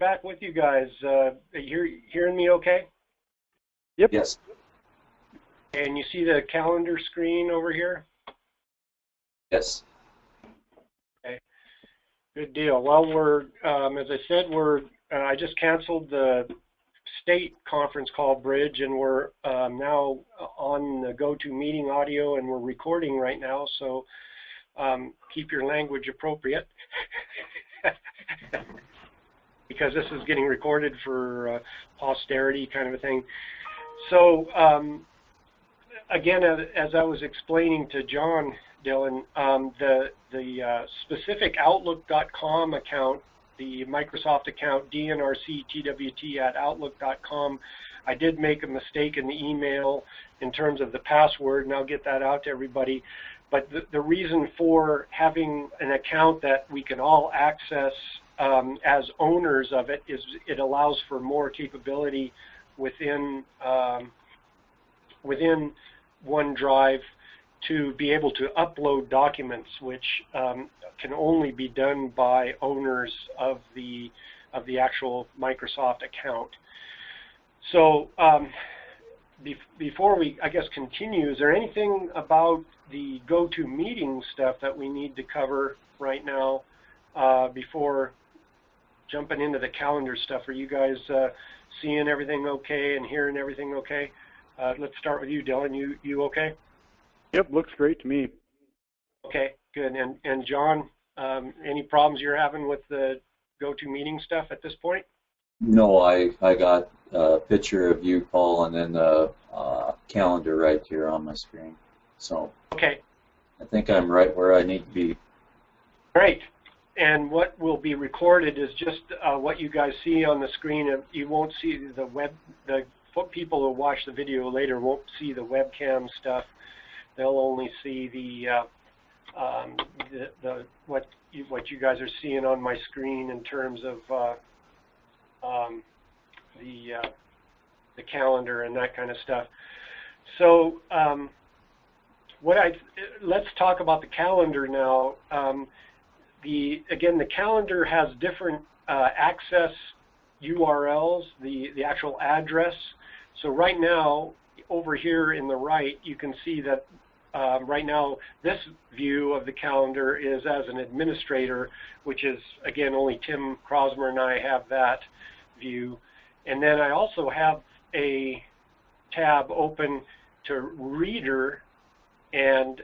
back with you guys. You're hearing me okay? Yep. Yes. And you see the calendar screen over here? Yes. Okay. Good deal. Well, we're, as I said, I just canceled the state conference call bridge, and we're now on the GoToMeeting audio, and we're recording right now, so keep your language appropriate. Because this is getting recorded for posterity kind of a thing. So again, as I was explaining to John, Dylan, the specific Outlook.com account, the Microsoft account, DNRC TWT @Outlook.com, I did make a mistake in the email in terms of the password, and I'll get that out to everybody. But the reason for having an account that we can all access as owners of it is it allows for more capability within OneDrive to be able to upload documents, which can only be done by owners of the actual Microsoft account. So before we, I guess, continue, is there anything about the GoToMeeting stuff that we need to cover right now before jumping into the calendar stuff? Are you guys seeing everything okay and hearing everything okay? Let's start with you, Dylan. You okay? Yep, looks great to me. Okay, good. And John, any problems you're having with the GoToMeeting stuff at this point? No, I got a picture of you, Paul, and then the calendar right here on my screen. So okay, I think I'm right where I need to be. Great. And what will be recorded is just what you guys see on the screen. You won't see the people who watch the video later won't see the webcam stuff. They'll only see the what you guys are seeing on my screen in terms of the calendar and that kind of stuff. So let's talk about the calendar now. Again, the calendar has different access URLs, the actual address. So right now, over here in the right, you can see that right now this view of the calendar is as an administrator, which is, again, only Tim Crosmer and I have that view. And then I also have a tab open to Reader, and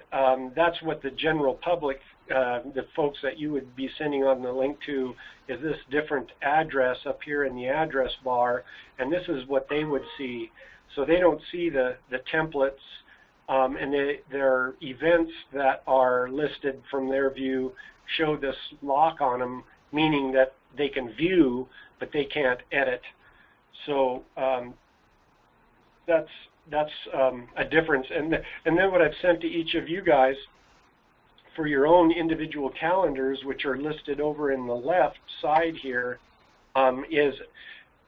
that's what the general public, the folks that you would be sending on the link to, is this different address up here in the address bar, and this is what they would see. So they don't see the templates, and their events that are listed from their view show this lock on them, meaning that they can view, but they can't edit. So that's a difference. And then what I've sent to each of you guys for your own individual calendars, which are listed over in the left side here, is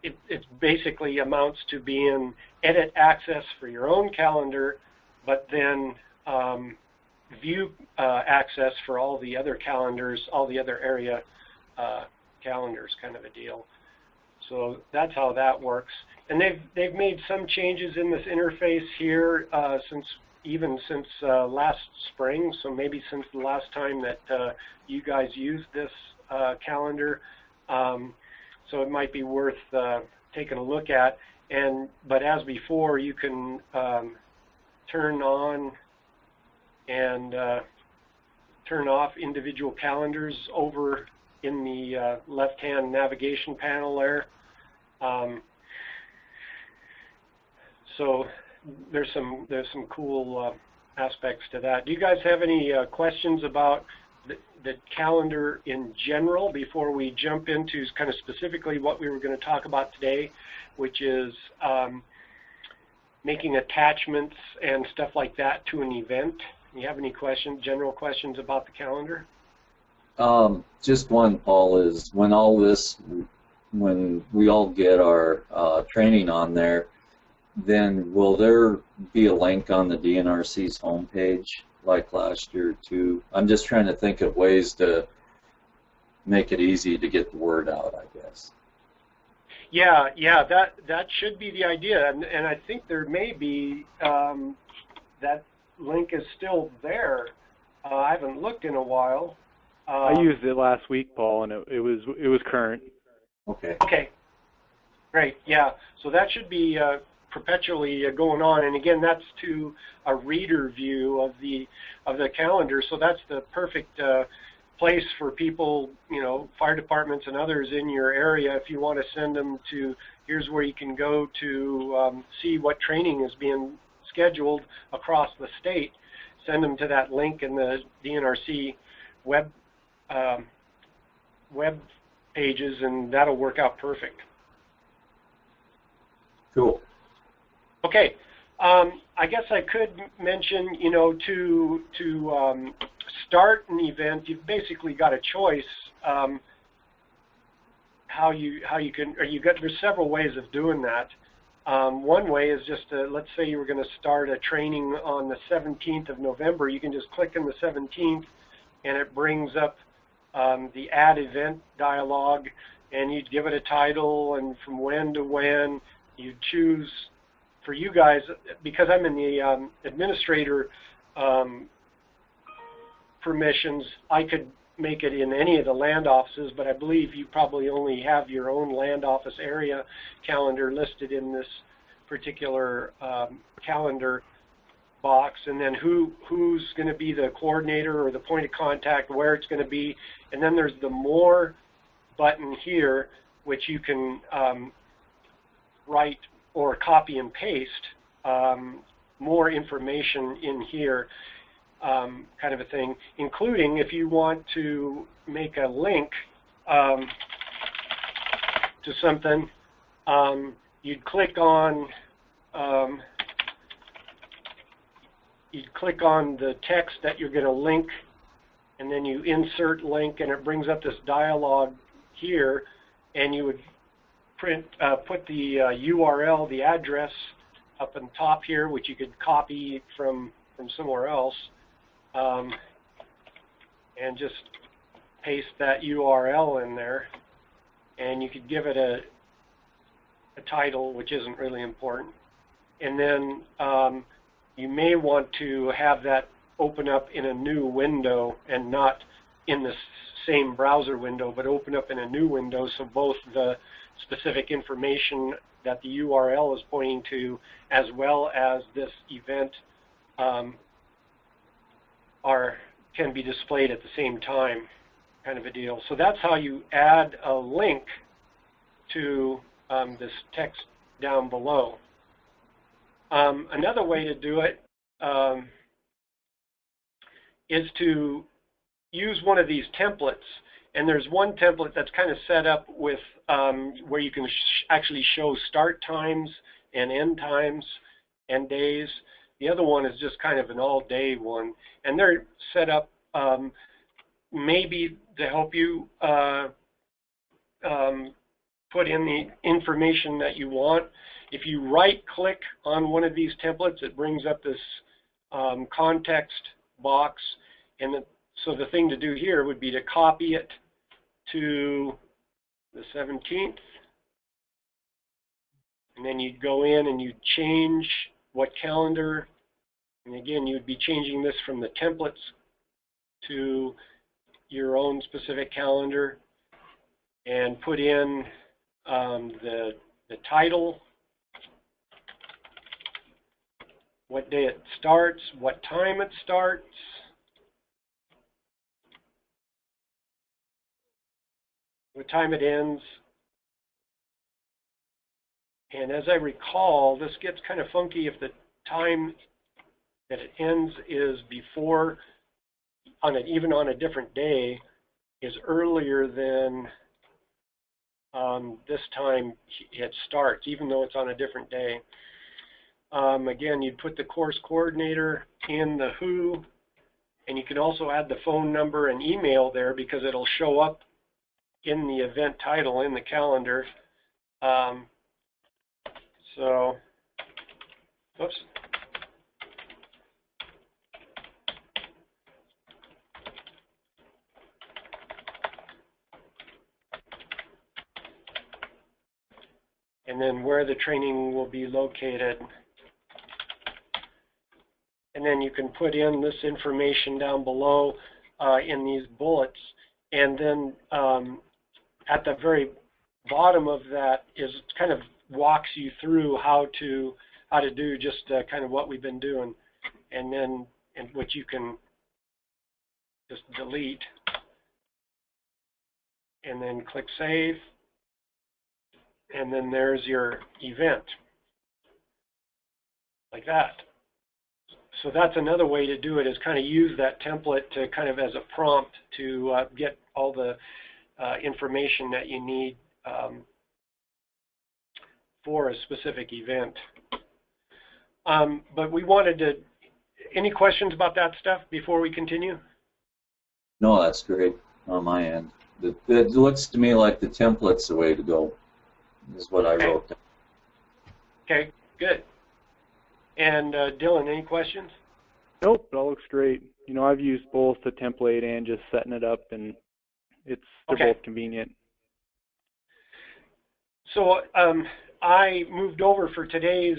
it basically amounts to being edit access for your own calendar, but then view access for all the other calendars, all the other area calendars, kind of a deal. So that's how that works. And they've made some changes in this interface here since last spring. So maybe since the last time that you guys used this calendar. So it might be worth taking a look at. But as before, you can turn on and turn off individual calendars over in the left-hand navigation panel there. So there's some cool aspects to that. Do you guys have any questions about the calendar in general before we jump into kind of specifically what we were going to talk about today, which is making attachments and stuff like that to an event? Do you have any general questions about the calendar? Just one, Paul, is when we all get our training on there, then will there be a link on the DNRC's homepage like last year too? I'm just trying to think of ways to make it easy to get the word out, I guess. Yeah, that should be the idea, and I think there may be that link is still there. I haven't looked in a while. I used it last week, Paul, and it was current. Okay. Okay, great. Yeah, so that should be perpetually going on, and again, that's to a reader view of the calendar. So that's the perfect place for people, you know, fire departments and others in your area. If you want to send them to, here's where you can go to see what training is being scheduled across the state. Send them to that link in the DNRC web pages, and that'll work out perfect. Cool. Okay, I guess I could mention, you know, to start an event, you've basically got a choice how you can, or there's several ways of doing that. One way is just to, let's say you were going to start a training on the 17th of November. You can just click on the 17th, and it brings up the add event dialog, and you'd give it a title, and from when to when. You'd choose, for you guys, because I'm in the administrator permissions, I could make it in any of the land offices, but I believe you probably only have your own land office area calendar listed in this particular calendar box, and then who's going to be the coordinator or the point of contact, where it's going to be, and then there's the More button here, which you can write or copy and paste more information in here, kind of a thing, including if you want to make a link to something, you'd click on the text that you're going to link, and then you insert link, and it brings up this dialog here, and you would put the URL, the address, up on top here, which you could copy from somewhere else, and just paste that URL in there, and you could give it a title, which isn't really important, and then you may want to have that open up in a new window and not in the same browser window, but open up in a new window, so both the specific information that the URL is pointing to as well as this event can be displayed at the same time, kind of a deal. So that's how you add a link to this text down below. Another way to do it is to use one of these templates, and there's one template that's kind of set up with where you can actually show start times and end times and days. The other one is just kind of an all-day one, and they're set up maybe to help you put in the information that you want. If you right-click on one of these templates, it brings up this context box, and so the thing to do here would be to copy it to the 17th, and then you'd go in and you'd change what calendar, and again you'd be changing this from the templates to your own specific calendar, and put in the title, what day it starts, what time it starts, what time it ends. And as I recall, this gets kind of funky if the time that it ends is before, even on a different day, is earlier than this time it starts, even though it's on a different day. Again, you'd put the course coordinator in the who, and you can also add the phone number and email there because it'll show up in the event title in the calendar. So, oops. and then where the training will be located. And then you can put in this information down below in these bullets. And then at the very bottom of that is kind of walks you through how to do just kind of what we've been doing, and then which you can just delete and then click save, and then there's your event like that. So that's another way to do it, is kind of use that template to kind of as a prompt to get all the information that you need for a specific event. But we wanted to, any questions about that stuff before we continue? No, that's great on my end. It looks to me like the template's the way to go, is what I wrote down. Okay, good. And Dylan, any questions? Nope, it all looks great. You know, I've used both the template and just setting it up, and they're both convenient. So I moved over for today's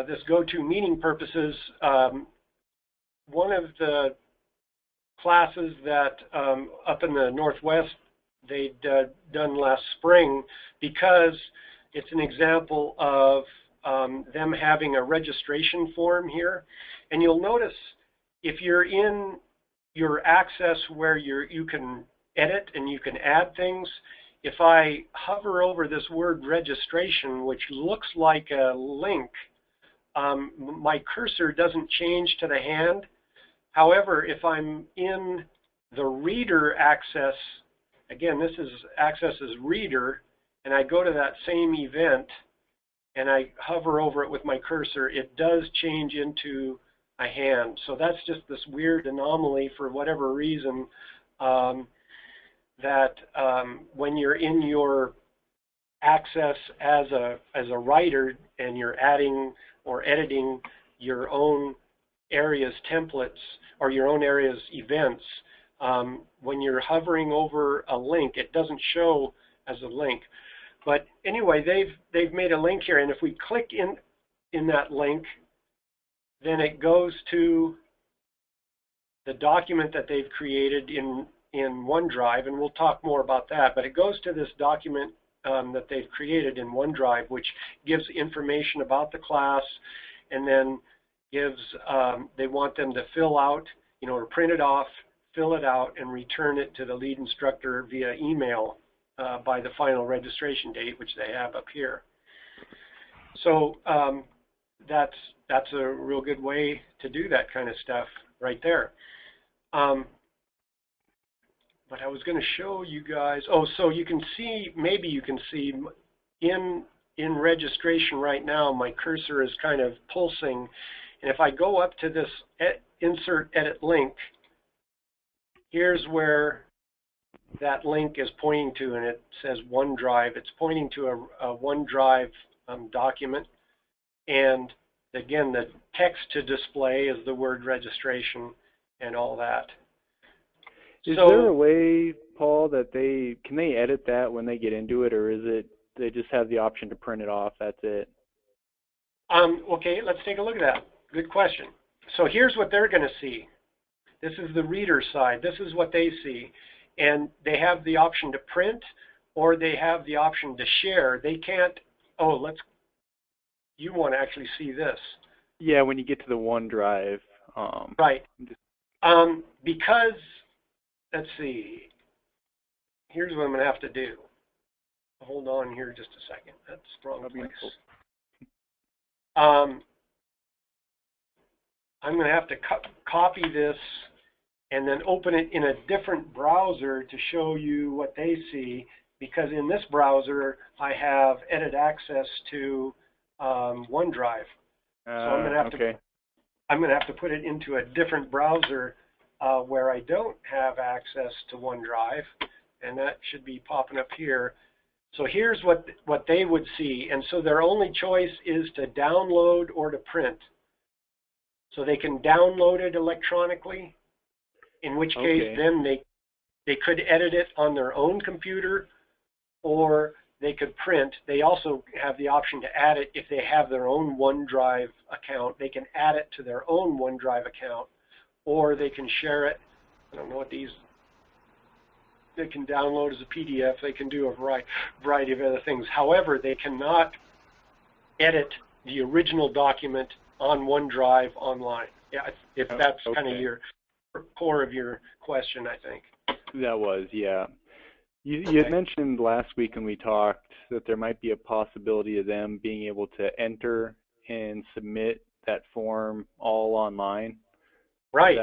this go-to meeting purposes. One of the classes that up in the Northwest they'd done last spring, because it's an example of them having a registration form here. And you'll notice if you're in your access where you can edit and you can add things, if I hover over this word registration, which looks like a link, my cursor doesn't change to the hand. However, if I'm in the reader access, again, this is access as reader, and I go to that same event and I hover over it with my cursor, it does change into a hand. So that's just this weird anomaly for whatever reason, that when you're in your access as a writer and you're adding or editing your own area's templates or your own area's events, when you're hovering over a link, it doesn't show as a link. But anyway, they've made a link here, and if we click in that link, then it goes to the document that they've created in OneDrive, and we'll talk more about that. But it goes to this document that they've created in OneDrive, which gives information about the class, and then gives they want them to fill out, or print it off, fill it out, and return it to the lead instructor via email by the final registration date, which they have up here. So that's a real good way to do that kind of stuff right there. But I was going to show you guys, so you can see, maybe you can see in registration right now, my cursor is kind of pulsing, and if I go up to this insert edit link, here's where that link is pointing to, and it says OneDrive. It's pointing to a OneDrive document, and again, the text to display is the word registration and all that. Is there a way, Paul, that can they edit that when they get into it, or is it they just have the option to print it off? That's it. Okay, let's take a look at that. Good question. So here's what they're going to see. This is the reader side. This is what they see, and they have the option to print, or they have the option to share. They can't. You want to actually see this? Yeah, when you get to the OneDrive. Right. Because. Let's see. Here's what I'm going to have to do. Hold on here just a second. That's the wrong place. I'm going to have to copy this and then open it in a different browser to show you what they see, because in this browser I have edit access to OneDrive. So I'm going to have to put it into a different browser where I don't have access to OneDrive, and that should be popping up here. So here's what they would see, and so their only choice is to download or to print. So they can download it electronically, in which case then they could edit it on their own computer, or they could print. They also have the option to add it if they have their own OneDrive account. They can add it to their own OneDrive account, or they can share it. I don't know what these, they can download as a PDF. They can do a variety of other things. However, they cannot edit the original document on OneDrive online. Yeah, if that's kind of your core of your question, I think. That was, yeah. You had mentioned last week when we talked that there might be a possibility of them being able to enter and submit that form all online. Right.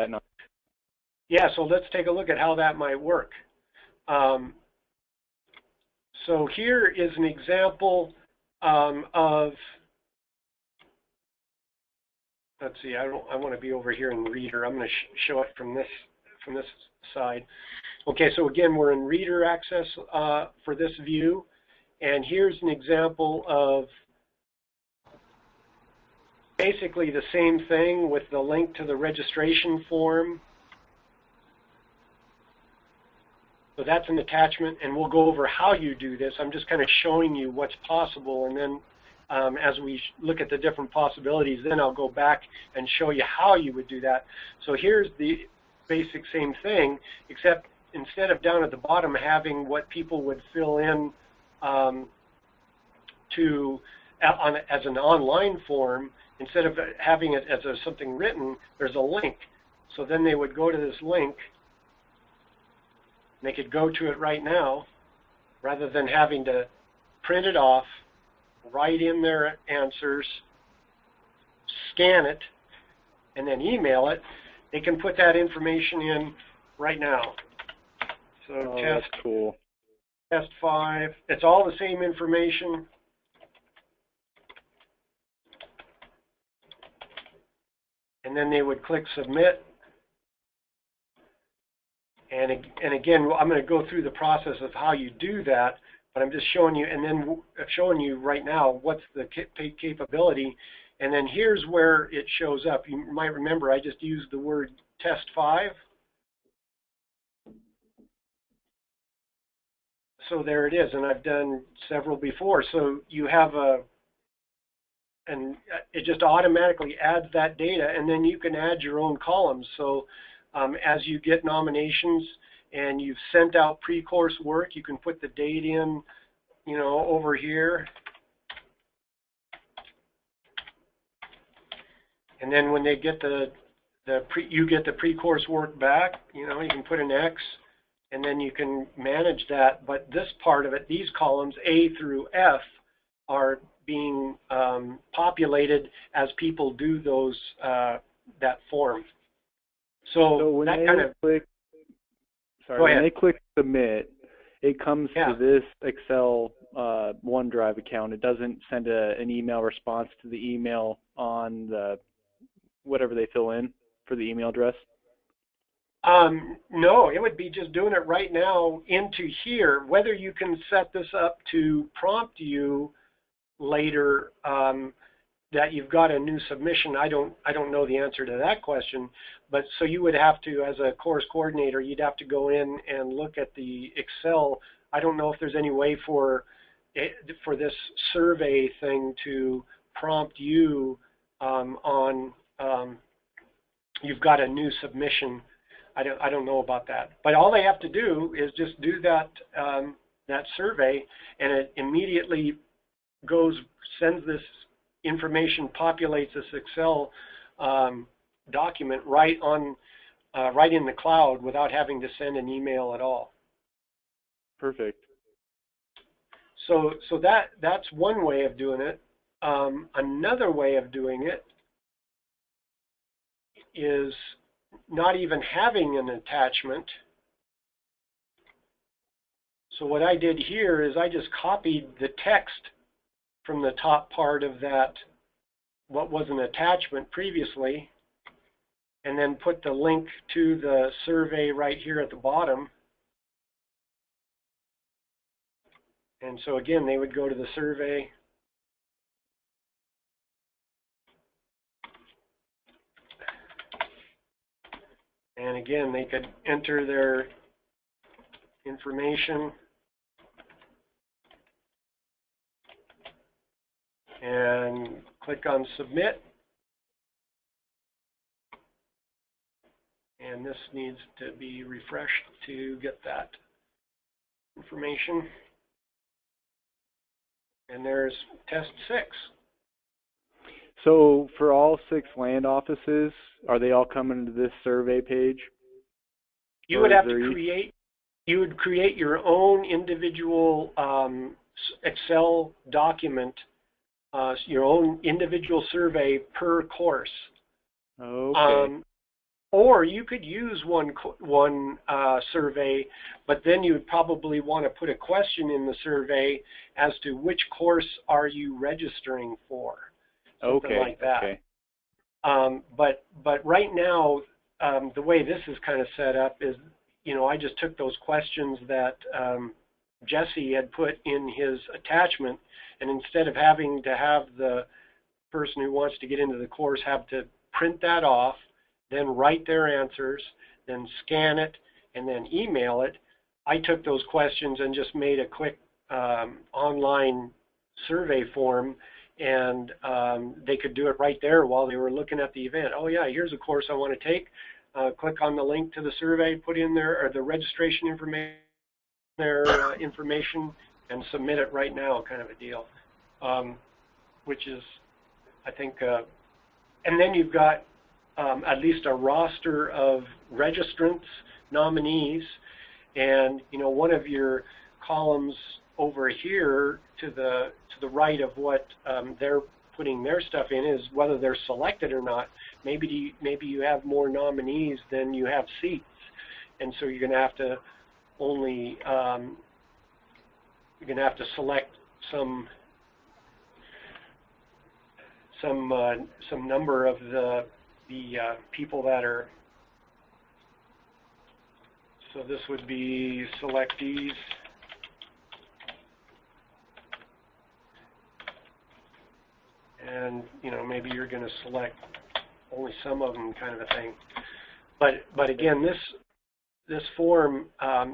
Yeah, so let's take a look at how that might work. So here is an example of, let's see, I want to be over here in Reader. I'm going to show it from this side. Okay, so again, we're in Reader access for this view, and here's an example of basically the same thing with the link to the registration form. So that's an attachment, and we'll go over how you do this. I'm just kind of showing you what's possible, and then as we look at the different possibilities, then I'll go back and show you how you would do that. So here's the basic same thing, except instead of down at the bottom having what people would fill in as an online form, instead of having it as something written, there's a link. So then they would go to this link, and they could go to it right now, rather than having to print it off, write in their answers, scan it, and then email it. They can put that information in right now. So that's cool. Test 5. It's all the same information. And then they would click submit. And again, I'm going to go through the process of how you do that, but I'm just showing you, and then showing you right now what's the capability. And then here's where it shows up. You might remember I just used the word test 5. So there it is, and I've done several before. So you have and it just automatically adds that data, and then you can add your own columns. So as you get nominations and you've sent out pre-course work, you can put the date in, you know, over here. And then when they get you get the pre-course work back, you know, you can put an X, and then you can manage that. But this part of it, these columns A through F, are being populated as people do those that form. So when that they kind of click, when they click submit, it comes to this Excel OneDrive account. It doesn't send an email response to the email on the whatever they fill in for the email address. No, it would be just doing it right now into here. Whether you can set this up to prompt you later that you've got a new submission, I don't know the answer to that question. But so you would have to, as a course coordinator, you'd have to go in and look at the Excel. I don't know if there's any way for this survey thing to prompt you on you've got a new submission. I don't know about that. But all they have to do is just do that that survey, and it immediately sends this information, populates this Excel document right in the cloud without having to send an email at all. Perfect. So that's one way of doing it. Another way of doing it is not even having an attachment. So what I did here is I just copied the text from the top part of that, what was an attachment previously, and then put the link to the survey right here at the bottom. And so again, they would go to the survey. And again, they could enter their information. and click on Submit. And this needs to be refreshed to get that information. And there's test 6. So for all 6 land offices, are they all coming to this survey page? You would have to create, you would create your own individual Excel document, your own individual survey per course. Okay. Or you could use one survey, but then you would probably want to put a question in the survey as to which course are you registering for, something like that. Okay. But right now, the way this is kind of set up is, you know, I just took those questions that Jesse had put in his attachment, and instead of having to have the person who wants to get into the course have to print that off, then write their answers, then scan it, and then email it, I took those questions and just made a quick online survey form, and they could do it right there while they were looking at the event. Oh yeah, here's a course I want to take. Click on the link to the survey, put in their, or the registration information, information, and submit it right now, kind of a deal. Which is, I think, and then you've got at least a roster of registrants, nominees, and you know, one of your columns over here to the right of what they're putting their stuff in is whether they're selected or not. Maybe you have more nominees than you have seats, and so you're going to have to only you're going to have to select some number of the people that are. So this would be selectees. And you know, maybe you're going to select only some of them, kind of a thing. But again, this form,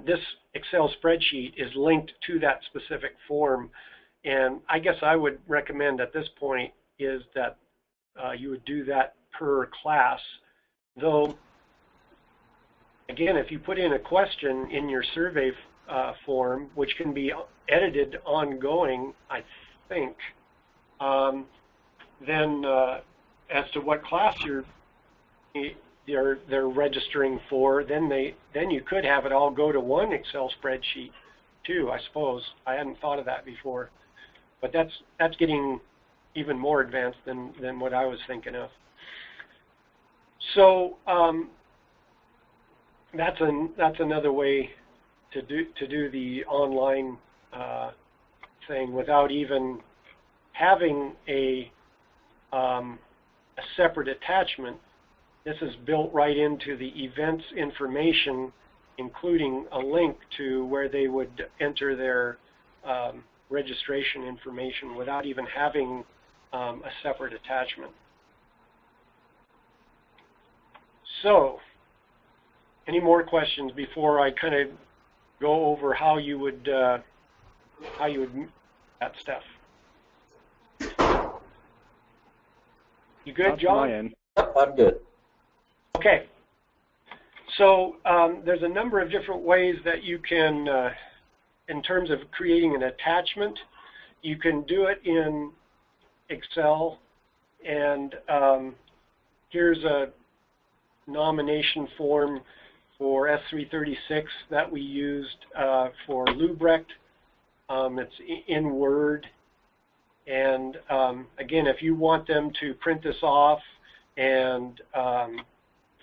this Excel spreadsheet is linked to that specific form, and I guess I would recommend at this point is that you would do that per class. Though, again, if you put in a question in your survey form, which can be edited ongoing, I think, then as to what class they're registering for, then you could have it all go to one Excel spreadsheet too, I suppose. I hadn't thought of that before, but that's getting even more advanced than what I was thinking of. So that's another way to do the online thing without even having a separate attachment. This is built right into the events information, including a link to where they would enter their registration information without even having a separate attachment. So, any more questions before I kind of go over how you would that stuff? You good, John? I'm good. Okay. So there's a number of different ways that you can, in terms of creating an attachment, you can do it in Excel, and here's a nomination form for S336 that we used for Lubrecht. It's in Word, and again, if you want them to print this off and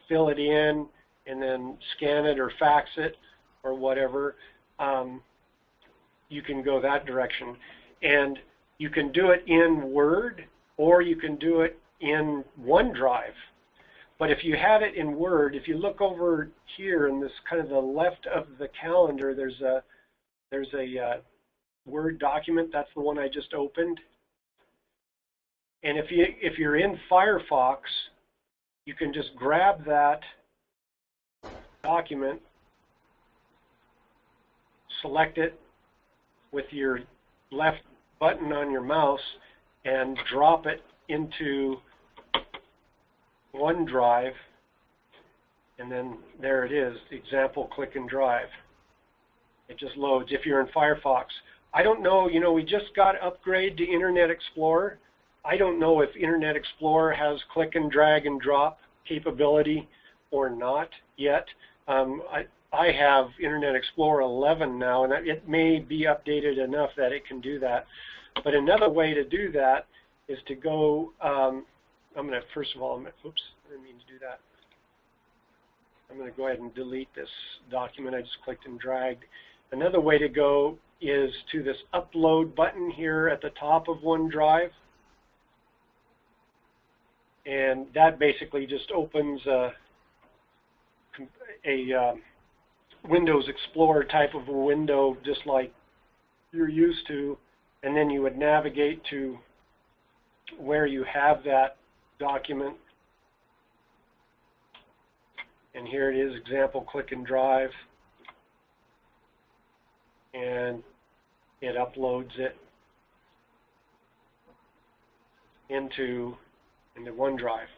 fill it in and then scan it or fax it or whatever, you can go that direction. And you can do it in Word, or you can do it in OneDrive. But if you have it in Word, if you look over here in this kind of the left of the calendar, there's a Word document. That's the one I just opened. And if you're in Firefox, you can just grab that document, select it with your left button on your mouse, and drop it into OneDrive, and then there it is, example click and drive. It just loads if you're in Firefox. I don't know, you know, we just got upgrade to Internet Explorer. I don't know if Internet Explorer has click and drag and drop capability or not yet. I have Internet Explorer 11 now, and it may be updated enough that it can do that. But another way to do that is to go, I'm going to, first of all, oops, I didn't mean to do that. I'm going to go ahead and delete this document I just clicked and dragged. Another way to go is to this upload button here at the top of OneDrive. And that basically just opens a Windows Explorer type of a window, just like you're used to, and then you would navigate to where you have that document. And here it is, example click and drive, and it uploads it into OneDrive.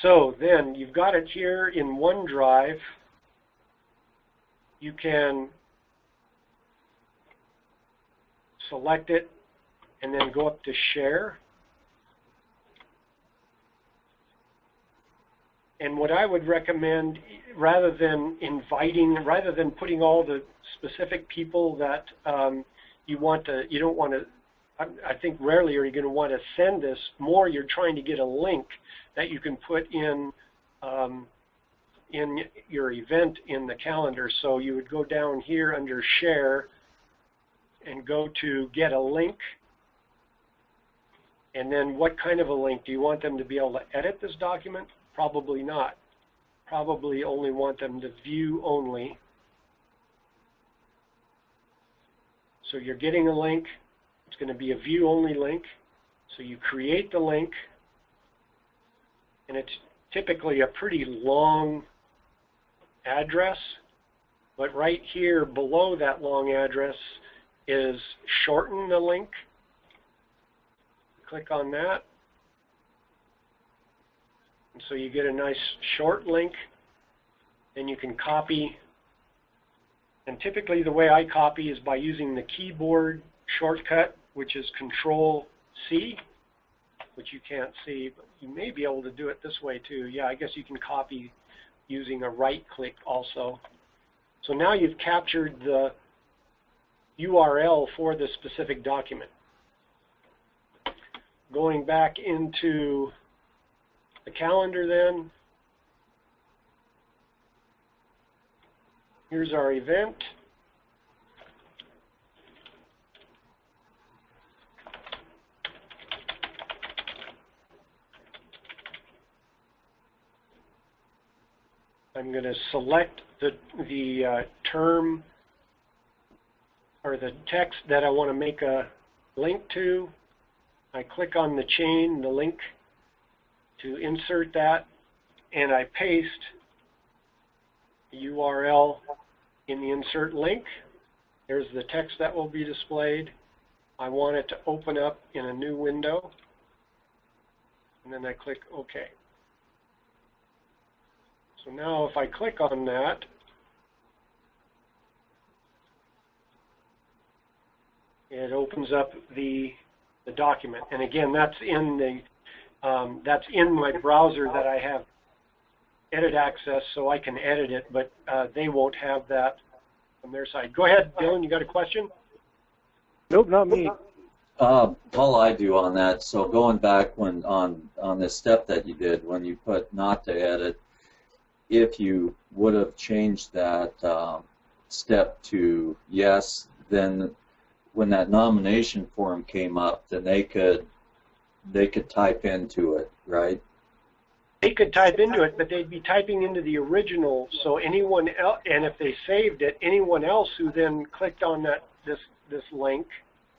So then you've got it here in OneDrive. You can select it and then go up to share. And what I would recommend, rather than putting all the specific people that you don't want to, I think rarely are you going to want to send this. More, you're trying to get a link that you can put in your event in the calendar. So you would go down here under Share and go to Get a Link. And then what kind of a link? Do you want them to be able to edit this document? Probably not. Probably only want them to view only. So you're getting a link. It's going to be a view-only link. So you create the link, and it's typically a pretty long address, but right here below that long address is shorten the link. Click on that, and so you get a nice short link. Then you can copy, and typically the way I copy is by using the keyboard shortcut, which is Control-C, which you can't see, but you may be able to do it this way too. Yeah, I guess you can copy using a right click also. So now you've captured the URL for the specific document. Going back into the calendar then, here's our event. I'm going to select the term or the text that I want to make a link to. I click on the chain, the link, to insert that, and I paste the URL in the insert link. There's the text that will be displayed. I want it to open up in a new window, and then I click OK. So now if I click on that, it opens up the document. And again, that's in my browser that I have edit access, so I can edit it, but they won't have that on their side. Go ahead, Dylan, you got a question? Nope, not me. All I do on that, so going back when on this step that you did, when you put not to edit, if you would have changed that step to yes, then when that nomination form came up, then they could type into it, right? They could type into it, but they'd be typing into the original. So anyone else, and if they saved it, anyone else who then clicked on this link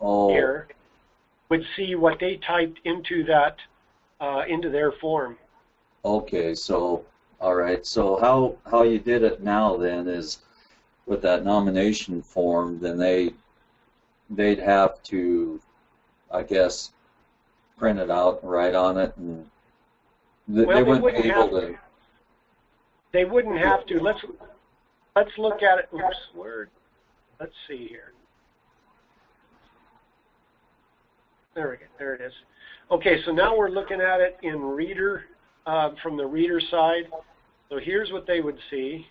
here would see what they typed into that into their form. Okay, so all right. So how you did it now then is with that nomination form, then they'd have to, I guess, print it out and write on it, and they wouldn't be able to. They wouldn't have to. Let's look at it. Oops, let's see here. There we go. There it is. Okay, so now we're looking at it in reader, from the reader side. So here's what they would see.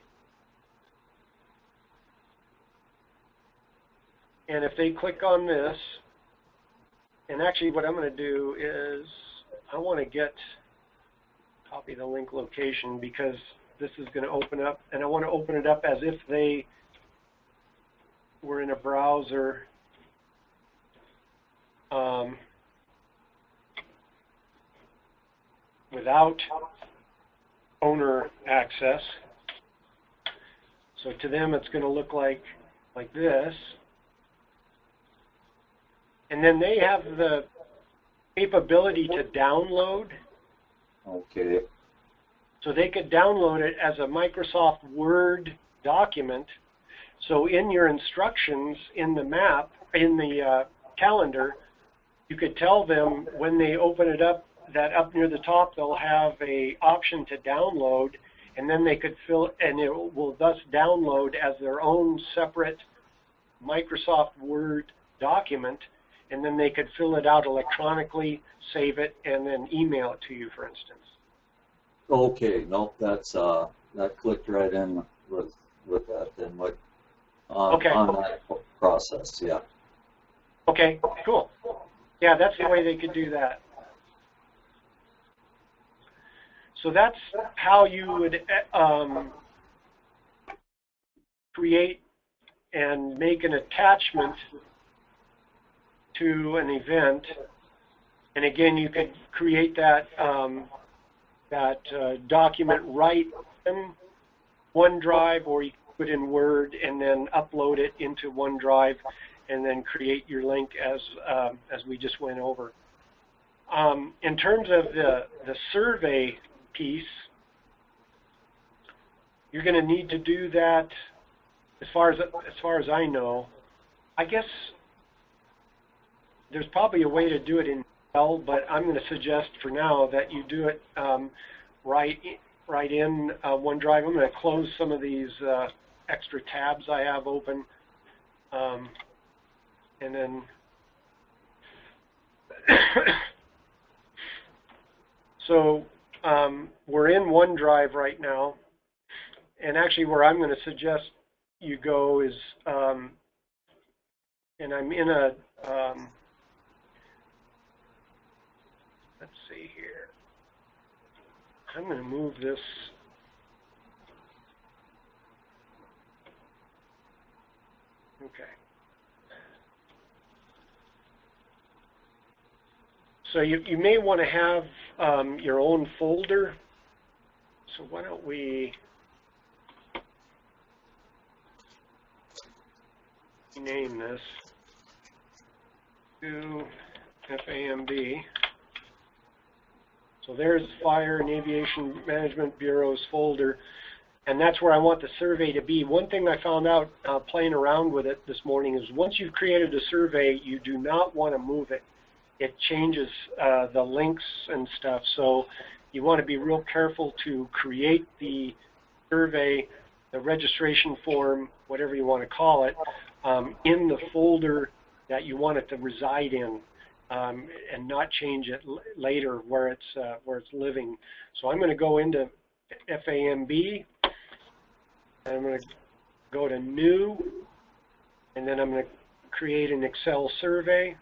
And if they click on this, and actually what I'm going to do is I want to copy the link location, because this is going to open up, and I want to open it up as if they were in a browser. Without owner access. So to them it's going to look like this. And then they have the capability to download. Okay. So they could download it as a Microsoft Word document. So in your instructions in the map, in the calendar, you could tell them when they open it up that up near the top they'll have a option to download, and then they could fill, and it will thus download as their own separate Microsoft Word document, and then they could fill it out electronically, save it, and then email it to you, for instance. Okay, nope, that's that clicked right in with that then, what on that process, yeah. Okay, cool. Yeah, that's the way they could do that. So that's how you would create and make an attachment to an event. And again, you could create that document right in OneDrive, or you could put in Word and then upload it into OneDrive, and then create your link as we just went over. In terms of the survey piece, you're going to need to do that. As far as I know, I guess there's probably a way to do it in Excel, but I'm going to suggest for now that you do it right in OneDrive. I'm going to close some of these extra tabs I have open, and then so we're in OneDrive right now, and actually where I'm going to suggest you go is, and I'm in a, let's see here, I'm going to move this, okay. So you may want to have your own folder. So why don't we name this to FAMB. So there's Fire and Aviation Management Bureau's folder, and that's where I want the survey to be. One thing I found out playing around with it this morning is once you've created a survey, you do not want to move it. It changes the links and stuff, so you want to be real careful to create the survey, the registration form, whatever you want to call it, in the folder that you want it to reside in, and not change it later where it's living. So I'm going to go into FAMB, and I'm going to go to New, and then I'm going to create an Excel survey.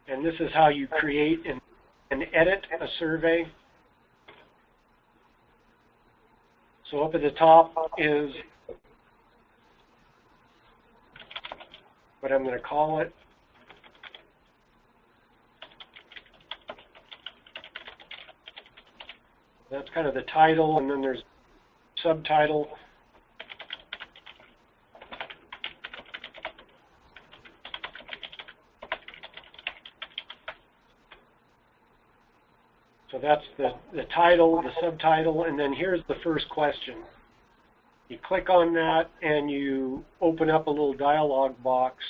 And this is how you create and edit a survey. So up at the top is what I'm going to call it. That's kind of the title, and then there's subtitle. So that's the title, the subtitle, and then here's the first question. You click on that and you open up a little dialog box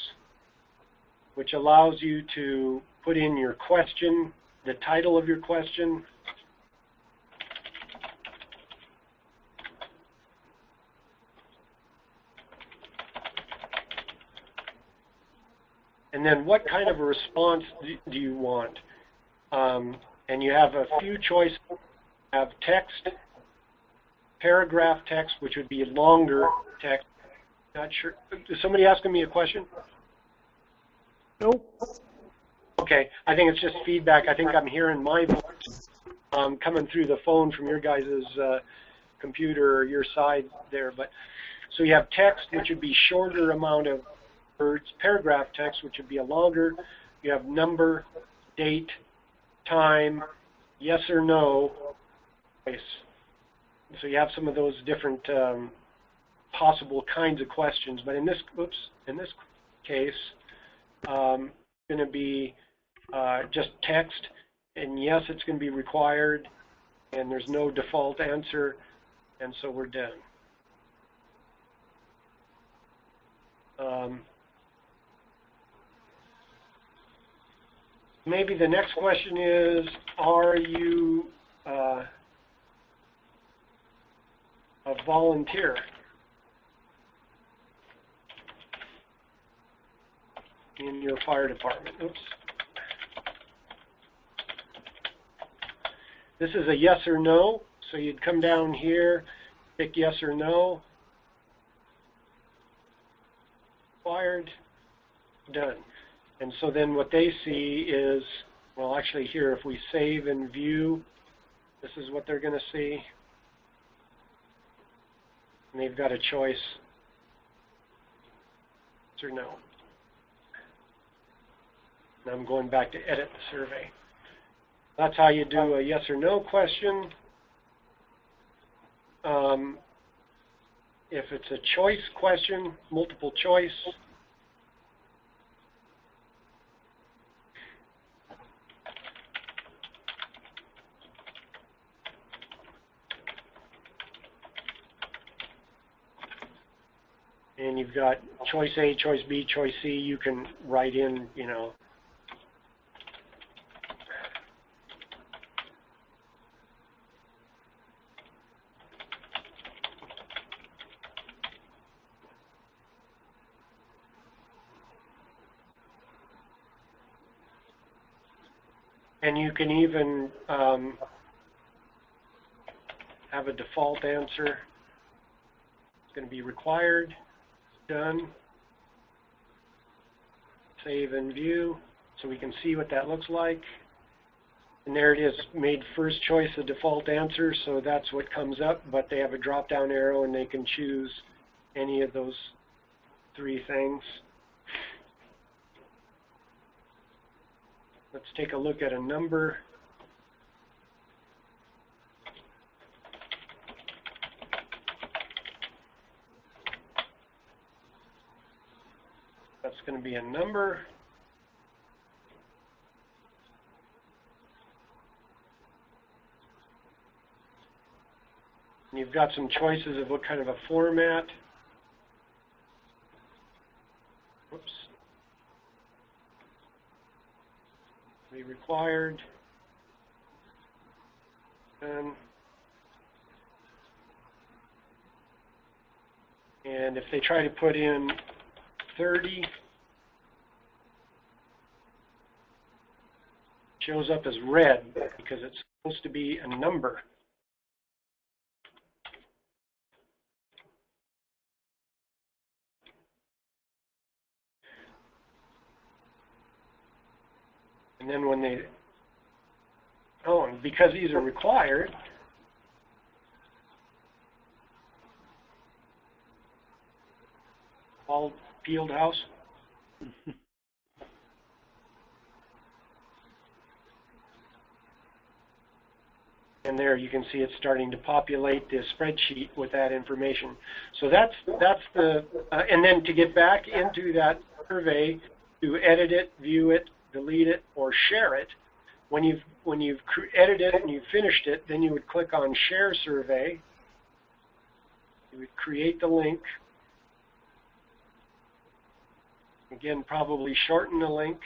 which allows you to put in your question, the title of your question. And then what kind of a response do you want? And you have a few choices. You have text, paragraph text, which would be longer text. Not sure. Is somebody asking me a question? Nope. Okay, I think it's just feedback. I think I'm hearing my voice coming through the phone from your guys' computer or your side there. But so you have text, which would be shorter amount of words. Paragraph text, which would be a longer. You have number, date, time, yes or no. So you have some of those different possible kinds of questions. But in this case, it's going to be just text, and yes, it's going to be required, and there's no default answer, and so we're done. Maybe the next question is, are you a volunteer in your fire department? Oops. This is a yes or no, so you'd come down here, pick yes or no. Required, done. And so then what they see is, well, actually here, if we save and view, this is what they're going to see. And they've got a choice, yes or no. And I'm going back to edit the survey. That's how you do a yes or no question. If it's a choice question, multiple choice, and you've got choice A, choice B, choice C, you can write in, you know, and you can even have a default answer. It's going to be required, done, save and view, so we can see what that looks like. And there it is, made first choice the default answer, so that's what comes up, but they have a drop-down arrow and they can choose any of those three things. Let's take a look at a number. That's going to be a number. And you've got some choices of what kind of a format. Whoops. Be required. And if they try to put in 30, shows up as red because it's supposed to be a number. And then when they, oh, and because these are required, all peeled house. And there you can see it's starting to populate the spreadsheet with that information. So that's the, and then to get back into that survey, to edit it, view it, delete it, or share it, when you've edited it and you've finished it, then you would click on Share Survey. You would create the link. Again, probably shorten the link.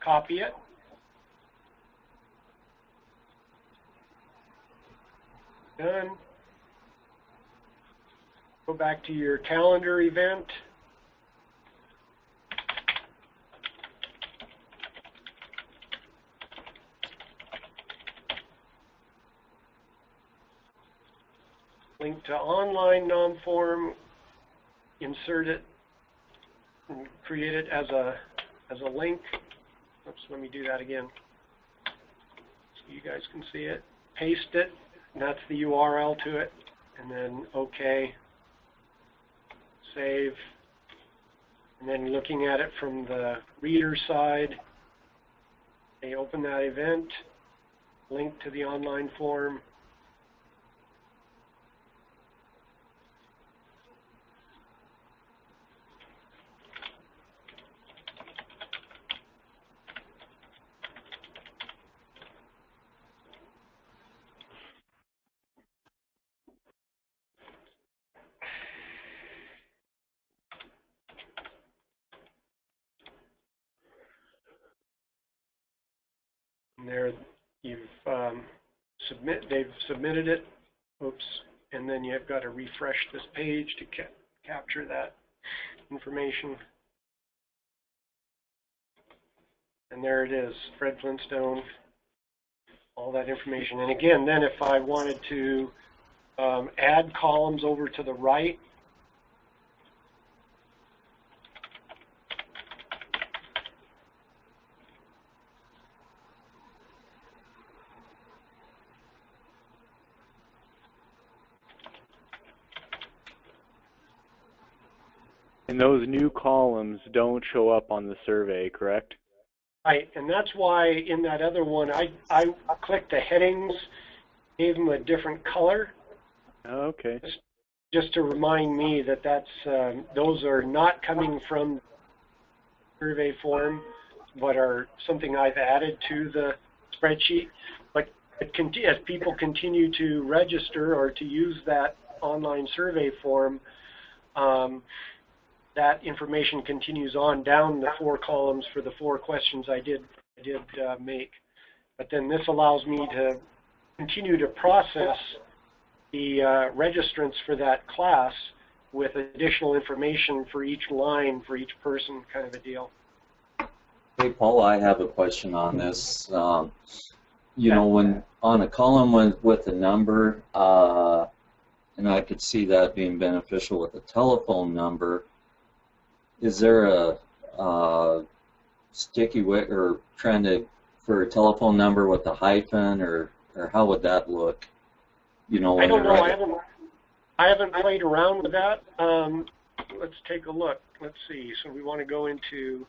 copy it. Done. Go back to your calendar event. Link to online non-form, insert it, and create it as a link. Oops, let me do that again so you guys can see it. Paste it, and that's the URL to it, and then OK, save, and then looking at it from the reader side, they open that event, link to the online form. And there, they've submitted it. Oops, and then you've got to refresh this page to capture that information. And there it is, Fred Flintstone, all that information. And again, then if I wanted to add columns over to the right, and those new columns don't show up on the survey, correct? Right, and that's why in that other one, I clicked the headings, gave them a different color. Okay. Just to remind me that those are not coming from the survey form, but are something I've added to the spreadsheet. But as people continue to register or to use that online survey form, that information continues on down the 4 columns for the 4 questions I did make. But then this allows me to continue to process the registrants for that class with additional information for each line, for each person, kind of a deal. Hey, Paul, I have a question on this. You know, when on a column with a number, and I could see that being beneficial with a telephone number, is there a sticky way or trying to for a telephone number with a hyphen, or how would that look? You know, I don't know. I haven't played around with that. Let's take a look. Let's see. So we want to go into,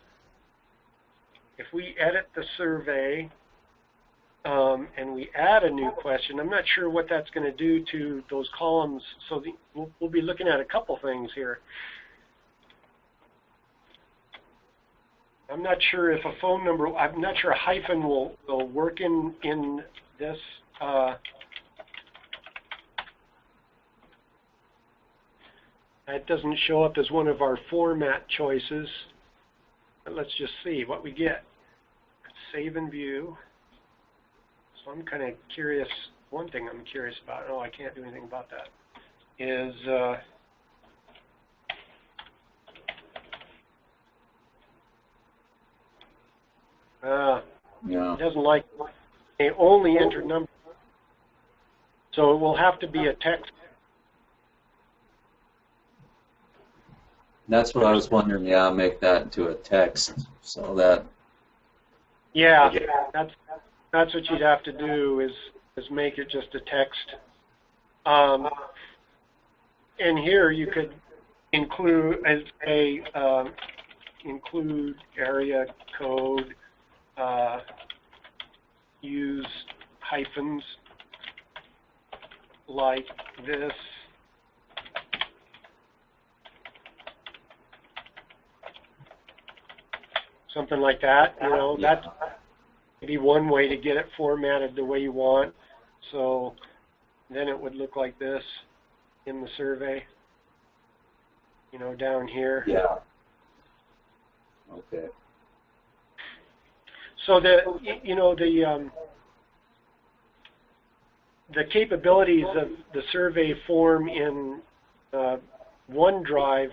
if we edit the survey and we add a new question, I'm not sure what that's going to do to those columns. So we'll be looking at a couple things here. I'm not sure if a phone number, I'm not sure a hyphen will work in this. It doesn't show up as one of our format choices. But let's just see what we get. Save and view. So I'm kind of curious. One thing I'm curious about, oh, I can't do anything about that, is yeah. It doesn't like, they only enter numbers. So it will have to be a text. That's what I was wondering. Yeah, make that into a text so that. Yeah, that's what you'd have to do is make it just a text. And here you could include as a include area code, use hyphens like this. Something like that, you know, that's maybe one way to get it formatted the way you want. So then it would look like this in the survey, you know, down here. Yeah. Okay. So the capabilities of the survey form in OneDrive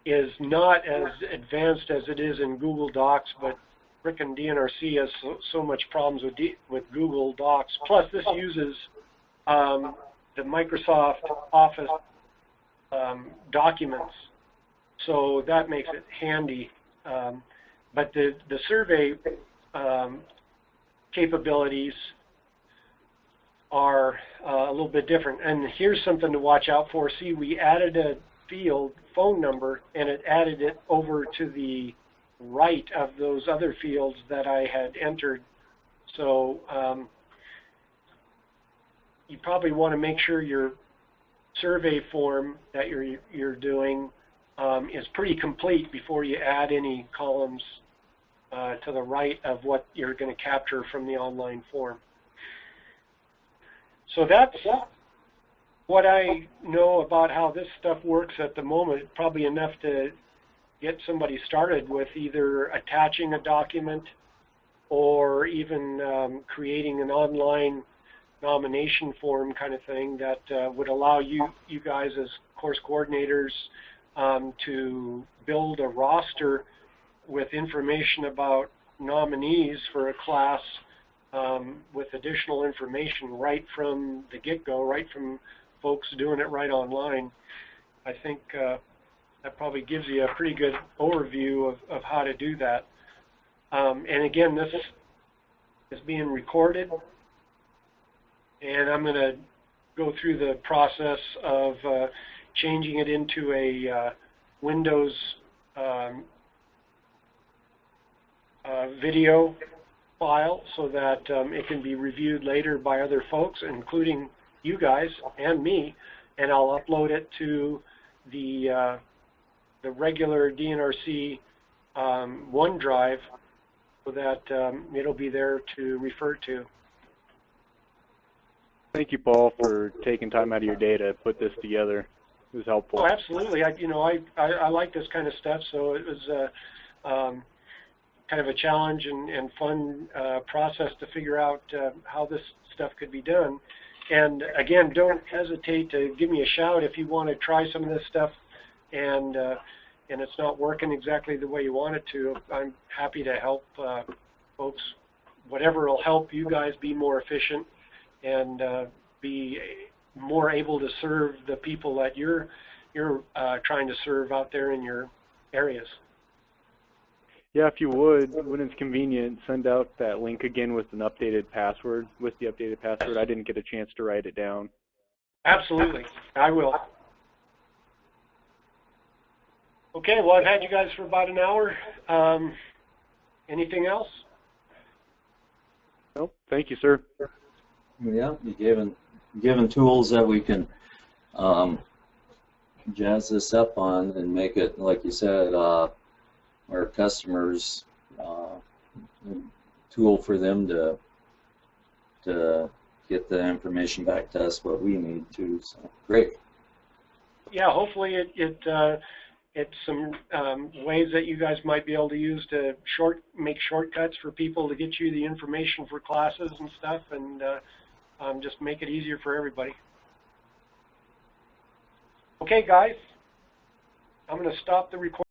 is not as advanced as it is in Google Docs, but frickin' DNRC has so much problems with Google Docs. Plus, this uses the Microsoft Office documents, so that makes it handy. But the survey capabilities are a little bit different. And here's something to watch out for. See, we added a field, phone number, and it added it over to the right of those other fields that I had entered. So you probably want to make sure your survey form that you're doing is pretty complete before you add any columns to the right of what you're going to capture from the online form. So that's what I know about how this stuff works at the moment. Probably enough to get somebody started with either attaching a document or even creating an online nomination form kind of thing that would allow you guys as course coordinators to build a roster with information about nominees for a class with additional information right from the get-go, right from folks doing it right online. I think that probably gives you a pretty good overview of how to do that. And again, this is being recorded, and I'm going to go through the process of changing it into a Windows video file so that it can be reviewed later by other folks, including you guys and me, and I'll upload it to the regular DNRC OneDrive so that it'll be there to refer to. Thank you, Paul, for taking time out of your day to put this together. It was helpful. Oh, absolutely. I like this kind of stuff, so it was kind of a challenge and fun process to figure out how this stuff could be done. And again, don't hesitate to give me a shout if you want to try some of this stuff and it's not working exactly the way you want it to. I'm happy to help folks. Whatever will help you guys be more efficient and be more able to serve the people that you're trying to serve out there in your areas. Yeah, if you would, when it's convenient, send out that link again with an updated password. With the updated password, I didn't get a chance to write it down. Absolutely, I will. Okay, well, I've had you guys for about an hour. Anything else? Nope. Thank you, sir. Yeah, you're given tools that we can jazz this up on and make it, like you said, our customers tool for them to get the information back to us what we need to. So great. Yeah, hopefully it's some ways that you guys might be able to use to make shortcuts for people to get you the information for classes and stuff, and just make it easier for everybody. Okay, guys, I'm going to stop the recording.